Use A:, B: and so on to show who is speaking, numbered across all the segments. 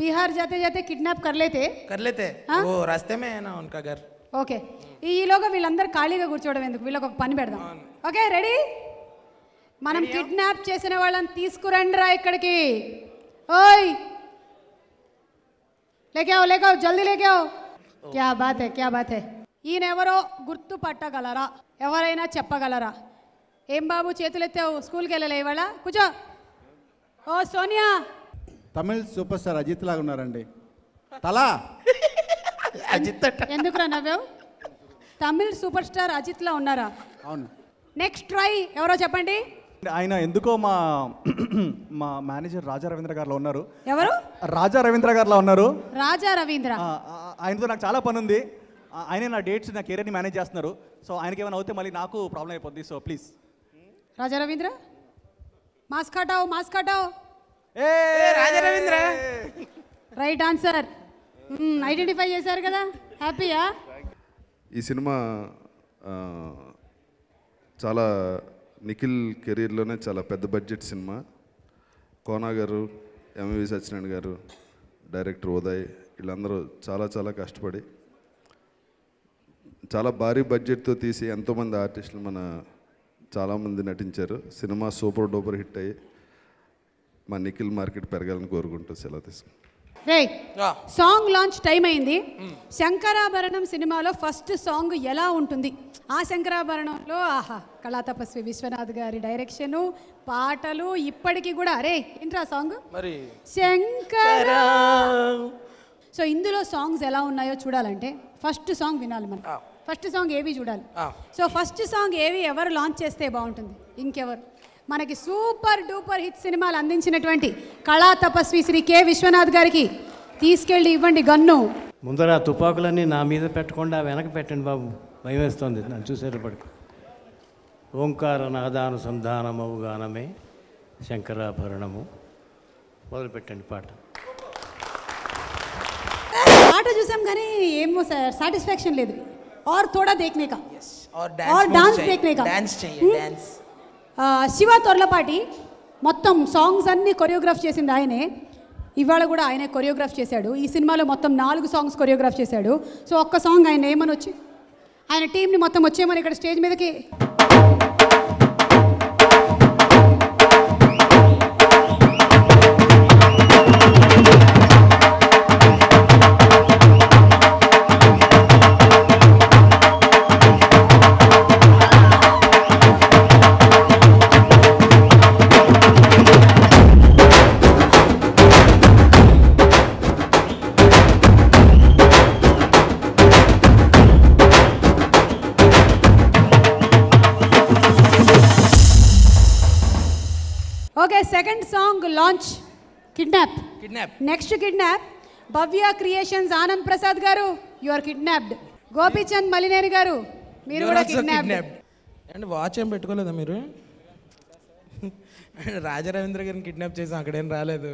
A: बिहार जाते जाते किडनैप कर लेते
B: वो रास्ते में है ना उनका घर.
A: ఓకే ఈలోగా వీళ్ళందరూ ఖాళీగా కూర్చోవడం ఎందుకు వీళ్ళకి ఒక పని పెడదాం ఓకే రెడీ మనం కిడ్నాప్ చేసిన వాళ్ళని తీసుకురండి రా ఇక్కడికి ఓయ్ లేకే आओ లేకే आओ జల్దీ లేకే आओ क्या बात है ఈయన ఎవరో గుర్తు పట్టగలరా ఎవరైనా చెప్పగలరా ఏం బాబు చేతులు ఎత్తావు స్కూల్కి వెళ్ళలే ఇవాళ కూర్చో ఓ సోనియా
C: తమిళ్ సూపర్ స్టార్ అజిత్ లాగా ఉన్నారండి తలా
B: అజిత్
A: ఎందుకురా నవ్వావు తమిళ్ సూపర్ స్టార్ అజిత్ లా ఉన్నారా
C: అవును
A: నెక్స్ట్ ట్రై ఎవరో చెప్పండి
D: ఆయన ఎందుకో మా మేనేజర్ రాజా రవీంద్ర గారిలో ఉన్నారు
A: ఎవరు
D: రాజా రవీంద్ర గారిలో ఉన్నారు
A: రాజా రవీంద్ర
D: ఆయనతో నాకు చాలా పని ఉంది ఆయనే నా డేట్స్ నా కెరీర్ని మేనేజ్ చేస్తున్నారు సో ఆయనకి ఏమైనా అవుతే మళ్ళీ నాకు ప్రాబ్లం అయిపోద్ది so please
A: Raja Ravindra mask హటాओ
B: ఏ Raja Ravindra
A: right answer identify చేశారు కదా హ్యాపీయా
E: ఈ సినిమా చాలా నిఖిల్ కెరీర్లోనే చాలా పెద్ద బడ్జెట్ సినిమా కోనా గారు ఎంవి సత్యనారాయణ గారు డైరెక్టర్ ఉదయ్ వీళ్ళందరూ చాలా చాలా కష్టపడి చాలా భారీ బడ్జెట్తో తీసి ఎంతోమంది ఆర్టిస్టులు చాలామంది నటించారు సినిమా సూపర్ డూపర్ హిట్ అయ్యి మా నిఖిల్ మార్కెట్ పెరగాలని కోరుకుంటూ సెలవు తీసుకుంటాం
A: రే సాంగ్ లాంచ్ టైం అయింది శంకరాభరణం సినిమాలో ఫస్ట్ సాంగ్ ఎలా ఉంటుంది ఆ శంకరాభరణంలో ఆహా కళాతపస్వి విశ్వనాథ్ గారి డైరెక్షను పాటలు ఇప్పటికీ కూడా రే ఏంట్రా సాంగ్
B: మరి
A: శంకర సో ఇందులో సాంగ్స్ ఎలా ఉన్నాయో చూడాలంటే ఫస్ట్ సాంగ్ వినాలి మనం ఫస్ట్ సాంగ్ ఏవి చూడాలి సో ఫస్ట్ సాంగ్ ఏవి ఎవరు లాంచ్ చేస్తే బాగుంటుంది ఇంకెవరు మనకి సూపర్ డూపర్ హిట్ సినిమాలు అందించినటువంటి కళా తపస్వి శ్రీ కె విశ్వనాథ్ గారికి తీసుకెళ్ళి ఇవ్వండి గన్ను
F: ముందర తుపాకులన్నీ నా మీద పెట్టకుండా వెనక పెట్టండి బాబు భయం వేస్తుంది నన్ను చూసేటప్పటికి ఓంకార నాదానుసంధానమవు గానమే శంకరాభరణము మొదలుపెట్టండి పాట
A: పాట చూసాం కానీ ఏమో సాటిస్ఫాక్షన్ లేదు और थोड़ा देखने का
B: और
A: डांस देखने का
B: डांस चाहिए डांस
A: శివ తొర్లపాటి మొత్తం సాంగ్స్ అన్నీ కొరియోగ్రాఫ్ చేసింది ఆయనే ఇవాళ కూడా ఆయనే కొరియోగ్రాఫ్ చేశాడు ఈ సినిమాలో మొత్తం 4 సాంగ్స్ కొరియోగ్రాఫ్ చేశాడు సో ఒక్క సాంగ్ ఆయన ఏమని వచ్చి ఆయన టీంని మొత్తం వచ్చేయమని ఇక్కడ స్టేజ్ మీదకి okay second song launch kidnap next kidnap Bhavya Creations Anand Prasad గారు you are kidnapped Gopichand Malineni గారు మీరు కూడా కిడ్నాప్డ్
B: అండ్ వాచ్ ఏం పెట్టుకోలేదా మీరు రాజా రవీంద్ర గారిని కిడ్నాప్ చేసాం అక్కడేం రాలేదు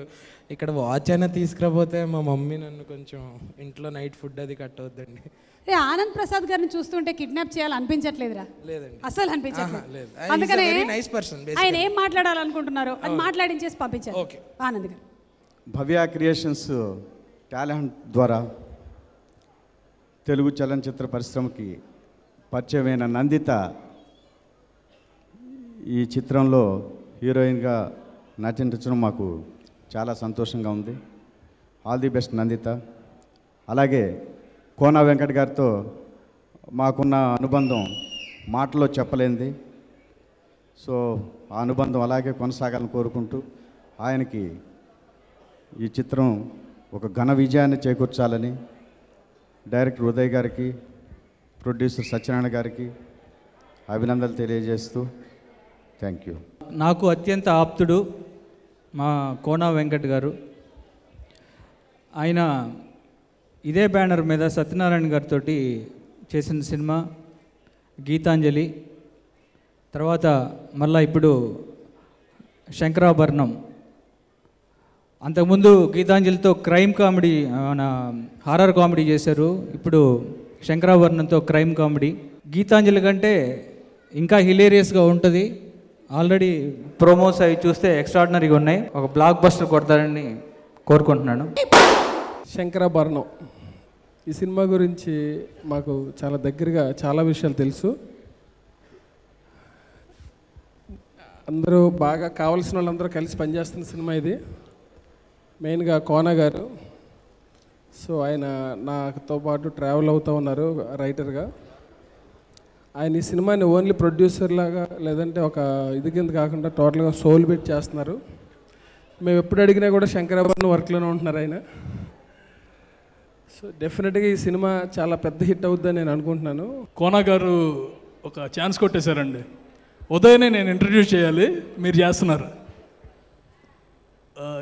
B: ఇక్కడ వాచ్ అయినా తీసుకురాపోతే మా మమ్మీ నన్ను కొంచెం ఇంట్లో నైట్ ఫుడ్ అది కట్టవద్దండి
A: ఆనంద్ ప్రసాద్ గారిని చూస్తుంటే కిడ్నాప్ చేయాలి అనిపించట్లేదురా
B: లేదండి
A: అసలు అనిపించట్లేదు
B: లేదు
A: అందుకనే
B: నైస్ పర్సన్
A: ఆయన ఏం మాట్లాడాలనుకుంటున్నారో అది మాట్లాడించేసి పంపించారు
B: ఓకే
A: ఆనంద్ గారు
C: భవ్య క్రియేషన్స్ టాలెంట్ ద్వారా తెలుగు చలనచిత్ర పరిశ్రమకి పరిచయమైన నందిత ఈ చిత్రంలో హీరోయిన్గా నటించడం మాకు చాలా సంతోషంగా ఉంది ఆల్ ది బెస్ట్ నందిత అలాగే కోనా వెంకట్ గారితో మాకున్న అనుబంధం మాటలో చెప్పలేంది సో ఆ అనుబంధం అలాగే కొనసాగాలని కోరుకుంటూ ఆయనకి ఈ చిత్రం ఒక ఘన విజయాన్ని చేకూర్చాలని డైరెక్టర్ ఉదయ్ గారికి ప్రొడ్యూసర్ సత్యనారాయణ గారికి అభినందనలు తెలియజేస్తూ థ్యాంక్ యూ.
G: నాకు అత్యంత ఆప్తుడు మా కోనా వెంకట్ గారు. ఆయన ఇదే బ్యానర్ మీద సత్యనారాయణ గారితో చేసిన సినిమా గీతాంజలి, తర్వాత మళ్ళీ ఇప్పుడు శంకరాభరణం. అంతకుముందు గీతాంజలితో క్రైమ్ కామెడీ, హారర్ కామెడీ చేశారు. ఇప్పుడు శంకరాభరణంతో క్రైమ్ కామెడీ. గీతాంజలి కంటే ఇంకా హిలేరియస్గా ఉంటుంది. ఆల్రెడీ ప్రోమోస్ అవి చూస్తే ఎక్స్ట్రాడినరీగా ఉన్నాయి. ఒక బ్లాక్ బస్టర్ కొడతారని కోరుకుంటున్నాను.
H: శంకరాభరణం ఈ సినిమా గురించి మాకు చాలా దగ్గరగా చాలా విషయాలు తెలుసు. అందరూ బాగా కావాల్సిన వాళ్ళందరూ కలిసి పనిచేస్తున్న సినిమా ఇది. మెయిన్గా కోన గారు, సో ఆయన నాతో పాటు ట్రావెల్ అవుతూ ఉన్నారు రైటర్గా. ఆయన ఈ సినిమాని ఓన్లీ ప్రొడ్యూసర్ లాగా లేదంటే ఒక ఇది కింద కాకుండా టోటల్గా సోల్ పెట్టి చేస్తున్నారు. మేము ఎప్పుడు అడిగినా కూడా శంకరాభరణం వర్క్లోనే ఉంటున్నారు ఆయన. సో డెఫినెట్గా ఈ సినిమా చాలా పెద్ద హిట్ అవుద్దని నేను అనుకుంటున్నాను.
I: కోన గారు ఒక ఛాన్స్ కొట్టేశారండి. ఉదయనే నేను ఇంట్రడ్యూస్ చేయాలి, మీరు చేస్తున్నారు.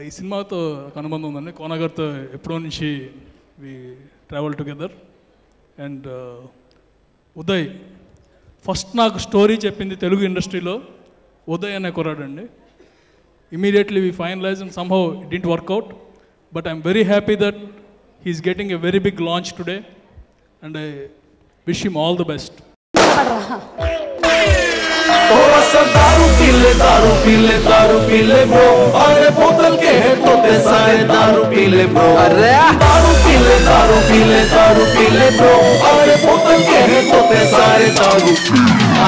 I: ఈ సినిమాతో ఒక అనుబంధం ఉందండి. కోన గారితో ఎప్పుడో నుంచి we travel together. And Uday first నాకు స్టోరీ చెప్పింది తెలుగు ఇండస్ట్రీలో ఉదయ్ అనే కుర్రాడండి. Immediately we finalize and somehow it didn't work out. But I'm very happy that he's getting a very big launch today and I wish him all the best.
J: थोड़ा सा दारू पी ले ब्रो, अरे बोतल के है तोते सारे दारू पी ले ब्रो, अरे दारू पी ले ब्रो, अरे बोतल के है तोते सारे दारू.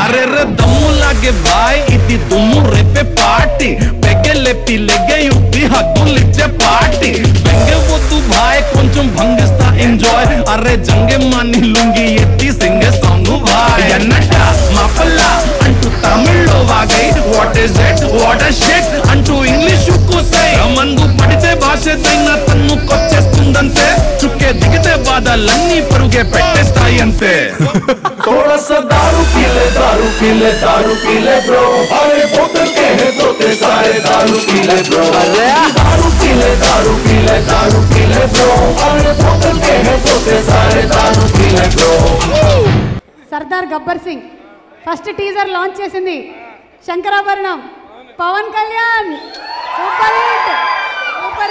J: अरे रे दम्मू लागे भाई इति दुम्मू रे पे पार्टी पेगे ले पी ले गई उठी हद्दू लिचे पार्टी बेंगे वो तू भाई కొంచెం భంగిస్తా ఎంజాయ్. అరే జంగే మాని లుంగి ఎత్తి సింగే సాంగ్ భాయ్ అన్నట మా పల్ల అంటూ తమిళ్లో వాగై what is it what a shit అంటూ ఇంగ్లీష్ కూసై మందు పడితే భాషదైనా తన్నుకొచ్చేస్తుందంతే. చుక్కే దిగితే బాధలన్నీ పరుగే పెట్టేస్తాయి అంతే. थोड़ा सा दारू पी ले ब्रो, अरे बोतल के है तोते सारे दारू पी ले ब्रो, अरे दारू पी ले ब्रो, अरे बोतल के है तोते सारे दारू पी ले bro.
A: Sardaar Gabbar Singh first teaser launch చేసింది శంకరాభరణం. Pawan Kalyan super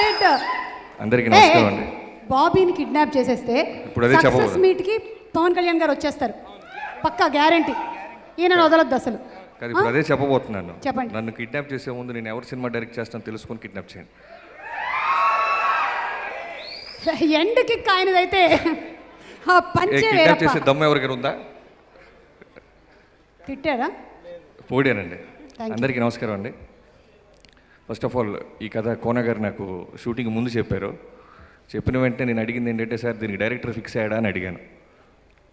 A: hit.
K: అందరికీ నమస్కారం అండి.
A: బాబీని కిడ్నాప్ చేసేస్తే సక్సెస్ మీట్ కి పవన్ కళ్యాణ్ గారు వచ్చేస్తారు పక్కా గ్యారంటీ. ఈయన వదలొద్దు అసలు.
K: కానీ ఇప్పుడు అదే చెప్పబోతున్నాను.
A: చెప్పండి.
K: నన్ను కిడ్నాప్ చేసే ముందు నేను ఎవరు సినిమా డైరెక్ట్ చేస్తాను తెలుసుకొని కిడ్నాప్ చేయండి.
A: ఎండ్ కిక్ ఆయనదైతే పంచే
K: కిడ్నాప్ చేసే దమ్ము ఎవరికైనా ఉందా?
A: తిట్టారా?
K: పోడానండి. అందరికీ నమస్కారం అండి. ఫస్ట్ ఆఫ్ ఆల్ ఈ కథ కోన గారు నాకు షూటింగ్ ముందు చెప్పారు. చెప్పిన వెంటనే నేను అడిగింది ఏంటంటే, సార్ దీనికి డైరెక్టర్ ఫిక్స్ అయ్యాడా అని అడిగాను.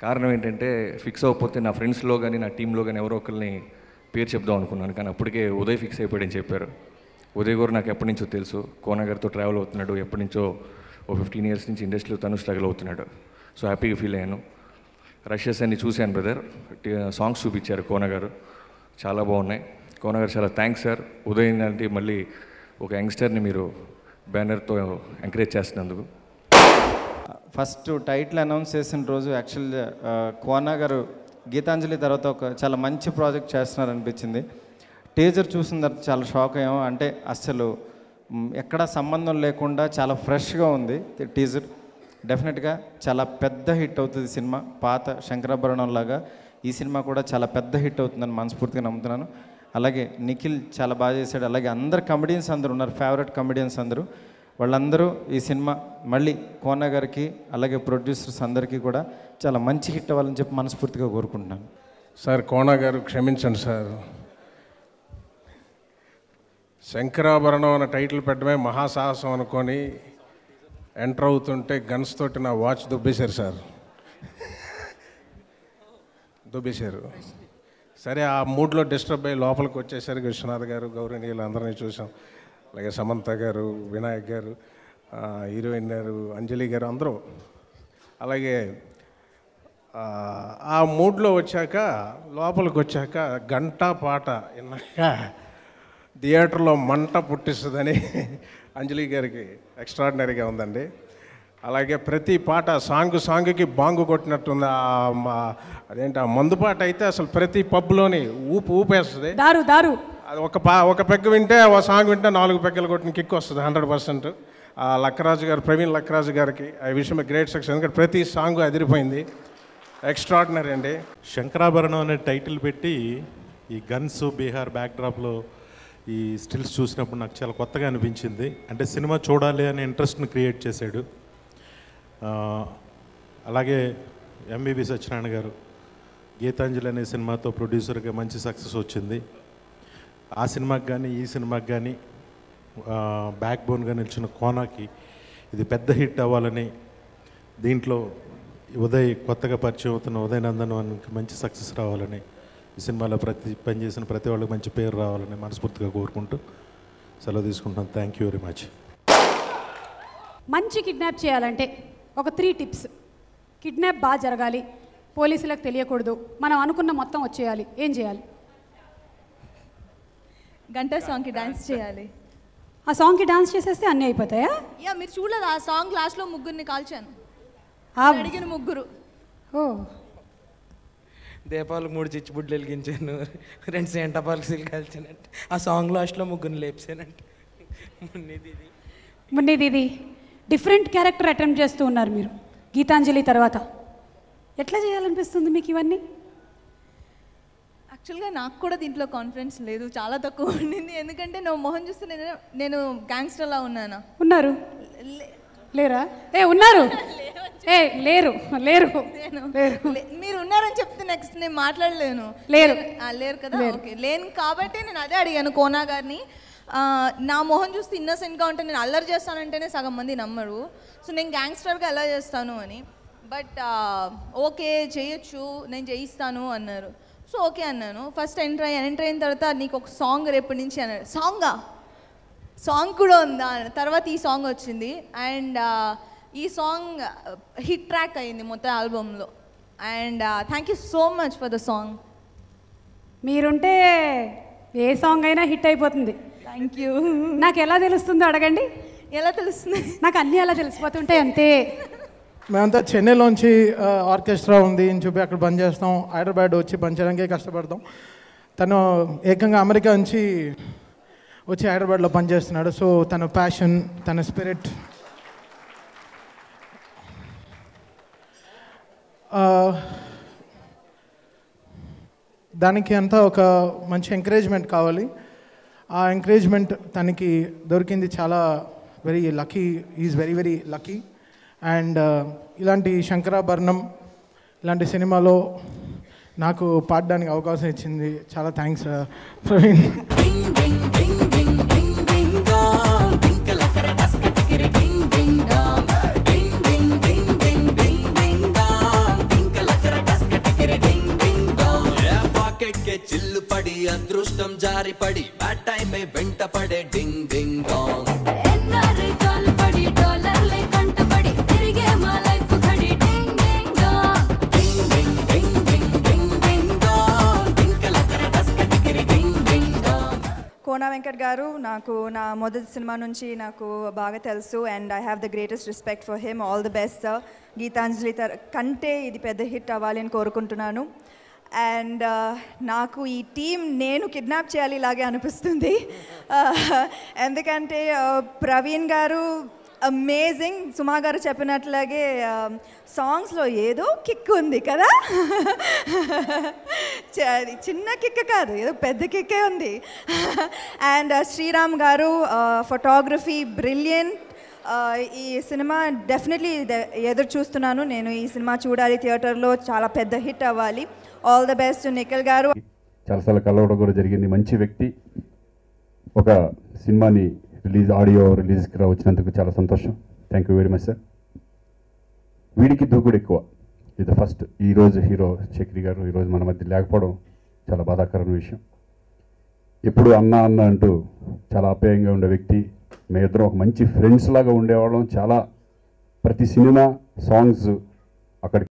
K: కారణం ఏంటంటే ఫిక్స్ అవ్వకపోతే నా ఫ్రెండ్స్లో కానీ నా టీంలో కానీ ఎవరో ఒకరిని పేరు చెప్దాం అనుకున్నాను. కానీ అప్పటికే ఉదయ్ ఫిక్స్ అయిపోయాడని చెప్పారు. ఉదయ్ గారు నాకు ఎప్పటి నుంచో తెలుసు. కోన గారితో ట్రావెల్ అవుతున్నాడు. ఎప్పటి నుంచో 15 years నుంచి ఇండస్ట్రీలో తను స్ట్రగుల్ అవుతున్నాడు. సో హ్యాపీగా ఫీల్ అయ్యాను. రషెస్ అన్ని చూశాను బ్రదర్. సాంగ్స్ చూపించారు కోన గారు, చాలా బాగున్నాయి. కోన గారు చాలా థ్యాంక్స్ సార్. ఉదయ్ అంటే మళ్ళీ ఒక యంగ్స్టర్ని మీరు బ్యానర్తో ఎంకరేజ్ చేస్తున్నందుకు.
L: ఫస్ట్ టైటిల్ అనౌన్స్ చేసిన రోజు యాక్చువల్గా కోన గారు గీతాంజలి తర్వాత ఒక చాలా మంచి ప్రాజెక్ట్ చేస్తున్నారు అనిపించింది. టీజర్ చూసిన తర్వాత చాలా షాక్ అయ్యాము. అంటే అసలు ఎక్కడ సంబంధం లేకుండా చాలా ఫ్రెష్గా ఉంది టీజర్. డెఫినెట్గా చాలా పెద్ద హిట్ అవుతుంది సినిమా. పాత శంకరాభరణం లాగా ఈ సినిమా కూడా చాలా పెద్ద హిట్ అవుతుందని మనస్ఫూర్తిగా నమ్ముతున్నాను. అలాగే నిఖిల్ చాలా బాగా చేశాడు. అలాగే అందరు కమెడియన్స్ అందరూ ఉన్నారు, ఫేవరెట్ కమెడియన్స్ అందరూ. వాళ్ళందరూ ఈ సినిమా మళ్ళీ కోన గారికి అలాగే ప్రొడ్యూసర్స్ అందరికీ కూడా చాలా మంచి హిట్ అవ్వాలని చెప్పి మనస్ఫూర్తిగా కోరుకుంటున్నాను.
H: సార్ కోన గారు క్షమించండి సార్. శంకరాభరణం అనే టైటిల్ పెట్టడమే మహాసాహసం అనుకొని ఎంటర్ అవుతుంటే గన్స్ తోటి నా వాచ్ దుబ్బేశారు సార్. దుబ్బేశారు. సరే ఆ మూడ్లో డిస్టర్బ్ అయ్యి లోపలికి వచ్చేసరికి విశ్వనాథ్ గారు, గౌరవనీయులు అందరినీ చూసాం. అలాగే సమంత గారు, వినాయక్ గారు, హీరోయిన్ గారు, అంజలి గారు అందరూ. అలాగే ఆ మూడ్లో వచ్చాక లోపలికి వచ్చాక గంట పాట విన్నాక థియేటర్లో మంట పుట్టిస్తుందని అంజలి గారికి ఎక్స్ట్రాడినరీగా ఉందండి. అలాగే ప్రతి పాట సాంగ్కి బాంగు కొట్టినట్టుంది. అదేంటి ఆ మందు పాట అయితే అసలు ప్రతి పబ్లోని ఊపేస్తుంది. అది ఒక పెగ్గ వింటే ఒక సాంగ్ వింటే 4 పెగ్గలు కొట్టిన కిక్ వస్తుంది 100%. లక్కరాజు గారు, ప్రవీణ్ లక్కరాజు గారికి I wish him great success. ఎందుకంటే ప్రతి సాంగ్ అదిరిపోయింది. ఎక్స్ట్రాడినరీ అండి.
M: శంకరాభరణం అనే టైటిల్ పెట్టి ఈ గన్స్ బీహార్ బ్యాక్డ్రాప్లో ఈ స్టిల్స్ చూసినప్పుడు నాకు చాలా కొత్తగా అనిపించింది. అంటే సినిమా చూడాలి అనే ఇంట్రెస్ట్ని క్రియేట్ చేశాడు. అలాగే ఎంవివి సత్యనారాయణ గారు గీతాంజలి అనే సినిమాతో ప్రొడ్యూసర్గా మంచి సక్సెస్ వచ్చింది. ఆ సినిమాకి కానీ ఈ సినిమాకి కానీ బ్యాక్ బోన్గా నిలిచిన కోనాకి ఇది పెద్ద హిట్ అవ్వాలని, దీంట్లో ఉదయ్ కొత్తగా పరిచయం అవుతున్న ఉదయ్ నందన్కి మంచి సక్సెస్ రావాలని, ఈ సినిమాలో పనిచేసిన ప్రతి వాళ్ళకి మంచి పేరు రావాలని మనస్ఫూర్తిగా కోరుకుంటూ సెలవు తీసుకుంటాను. Thank you very much.
A: మంచి కిడ్నాప్ చేయాలంటే ఒక 3 టిప్స్. కిడ్నాప్ బాగా జరగాలి, పోలీసులకు తెలియకూడదు, మనం అనుకున్న మొత్తం వచ్చేయాలి. ఏం చేయాలి?
N: గంట సాంగ్కి డాన్స్ చేయాలి.
A: ఆ సాంగ్కి డాన్స్ చేసేస్తే అన్నీ అయిపోతాయా?
N: యా, మీరు చూడలేదు ఆ సాంగ్ లాస్ట్లో ముగ్గురిని కాల్చాను. అడిగిన ముగ్గురు.
A: ఓ,
B: దీపాలకు 3 చిచ్చుబుడ్లు వెలిగించాను, 2 సెంట పాలసీలు కాల్చానంటే, ఆ సాంగ్ లాస్ట్లో ముగ్గురిని లేపానంటే.
A: మున్నిది డిఫరెంట్ క్యారెక్టర్ అటెంప్ట్ చేస్తూ ఉన్నారు మీరు గీతాంజలి తర్వాత. ఎట్లా చేయాలనిపిస్తుంది మీకు ఇవన్నీ?
N: యాక్చువల్గా నాకు కూడా దీంట్లో కాన్ఫిడెన్స్ లేదు, చాలా తక్కువ ఉండింది. ఎందుకంటే నువ్వు మొహం చూస్తే నేను గ్యాంగ్స్టర్లా ఉన్నానా?
A: ఉన్నారు లేరా? ఉన్నారు. లేరు లేరు
N: మీరు ఉన్నారని చెప్తే నెక్స్ట్ నేను మాట్లాడలేను. లేరు కదా? ఓకే, లేను కాబట్టి నేను అదే అడిగాను కోనా గారిని. నా మొహం చూస్తే ఇన్నసెంట్గా ఉంటే నేను అల్లరి చేస్తానంటేనే సగం మంది నమ్మరు. సో నేను గ్యాంగ్స్టర్గా ఎలా చేస్తాను అని. బట్ ఓకే చేయొచ్చు, నేను చేయిస్తాను అన్నారు. సో ఓకే అన్నాను. ఫస్ట్ ఎంటర్ అయిన తర్వాత నీకు ఒక సాంగ్ రేపటి నుంచి అన్నాడు. సాంగ్ కూడా ఉందా? తర్వాత ఈ సాంగ్ వచ్చింది. అండ్ ఈ సాంగ్ హిట్ ట్రాక్ అయింది మొత్తం ఆల్బమ్లో. And thank you so much for the song.
A: మీరుంటే ఏ సాంగ్ అయినా హిట్ అయిపోతుంది.
N: Thank you.
A: నాకు ఎలా తెలుస్తుందో అడగండి.
N: ఎలా తెలుస్తుంది?
A: నాకు అన్నీ అలా తెలిసిపోతుంటాయి అంతే.
O: మేమంతా చెన్నైలోంచి ఆర్కెస్ట్రా ఉంది అని చెప్పి అక్కడ పని చేస్తాం. హైదరాబాద్ వచ్చి పని చేయడానికి కష్టపడతాం. తను ఏకంగా అమెరికా నుంచి వచ్చి హైదరాబాద్లో పనిచేస్తున్నాడు. సో తన ప్యాషన్, తన స్పిరిట్, దానికి అంతా ఒక మంచి ఎంకరేజ్మెంట్ కావాలి. ఆ ఎంకరేజ్మెంట్ తనకి దొరికింది. చాలా very lucky, is very very lucky. And ఇలాంటి శంకరాభరణం ఇలాంటి సినిమాలో నాకు పాడడానికి అవకాశం ఇచ్చింది. చాలా థ్యాంక్స్ ప్రవీణ్.
J: చిల్లు పడి అదృష్టం జారి పడి బ్యాడ్ టైం వెంట పడే ding ding dong.
P: Kona Venkat garu నాకు నా మొదటి సినిమా నుంచి నాకు బాగా తెలుసు. And I have the greatest respect for him. All the best sir. Geetanjali కంటే ఇది పెద్ద హిట్ అవ్వాలి అని కోరుకుంటున్నాను. అండ్ నాకు ఈ టీం నేను కిడ్నాప్ చేయాలి ఇలాగే అనిపిస్తుంది. ఎందుకంటే ప్రవీణ్ గారు అమేజింగ్, సుమా గారు చెప్పినట్లాగే సాంగ్స్లో ఏదో కిక్ ఉంది కదా. చిన్న కిక్ కాదు, ఏదో పెద్ద కిక్కే ఉంది. అండ్ శ్రీరామ్ గారు ఫోటోగ్రఫీ బ్రిలియంట్. ఈ సినిమా డెఫినెట్లీ ఎదురు చూస్తున్నాను. నేను ఈ సినిమా చూడాలి థియేటర్లో, చాలా పెద్ద హిట్ అవ్వాలి. ఆల్ ద బెస్ట్ నిఖిల్ గారు.
Q: చాలాసార్లు కలవడం కూడా జరిగింది. మంచి వ్యక్తి. ఒక సినిమాని ఆడియో రిలీజ్కి వచ్చినందుకు చాలా సంతోషం. Thank you very much sir. వీడికి దూకుడు ఎక్కువ. ఇది ఫస్ట్. ఈరోజు హీరో చక్రి గారు ఈరోజు మన మధ్య లేకపోవడం చాలా బాధాకరమైన విషయం. ఎప్పుడు అన్న అన్న అంటూ చాలా ఆప్యాయంగా ఉండే వ్యక్తి. మేమిద్దరం ఒక మంచి ఫ్రెండ్స్ లాగా ఉండేవాళ్ళం. చాలా ప్రతి సినిమా సాంగ్స్ అక్కడికి